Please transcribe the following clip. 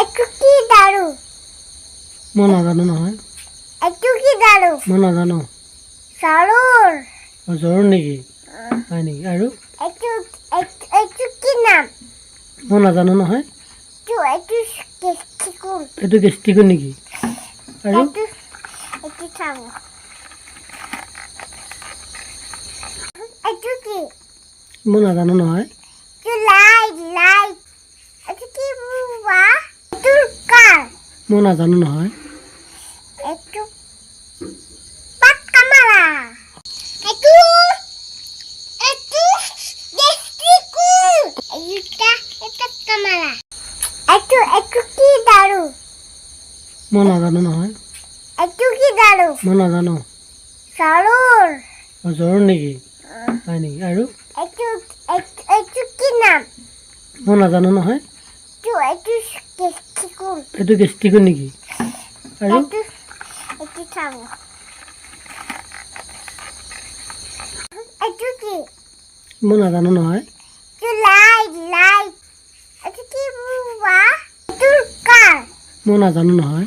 একটু কি দাৰু মই নাজানো নহয় একটু কি দাৰু মই নাজানো চালুৰ জ্বৰ নেকি হয় নেকি আৰু একটু একটু কি নাম মই নাজানো নহয় একটু কিকুন এইটো গেষ্টিকো নেকি আৰু একটু একটু চাবো একটু কি মই নাজানো নহয় একটু লাইট একটু কি বুবা একটু কার মই নাজানো নহয় একটু পাত কামারা একটু একটু গেস্টিকুল এটা কামারা একটু কি দারু মই নাজানো নহয় একটু কি দারু মই নাজানো চালুর জ্বৰ নেকি হয় নেকি আৰু একটু একটু কি নাম মই নাজানো নহয় একটু কিকুন এইটো গেষ্টিকো নেকি আৰু একটু একটু চাবো একটু কি মই নাজানো নহয় একটু লাইট একটু কি বুবা একটু কার মই নাজানো নহয়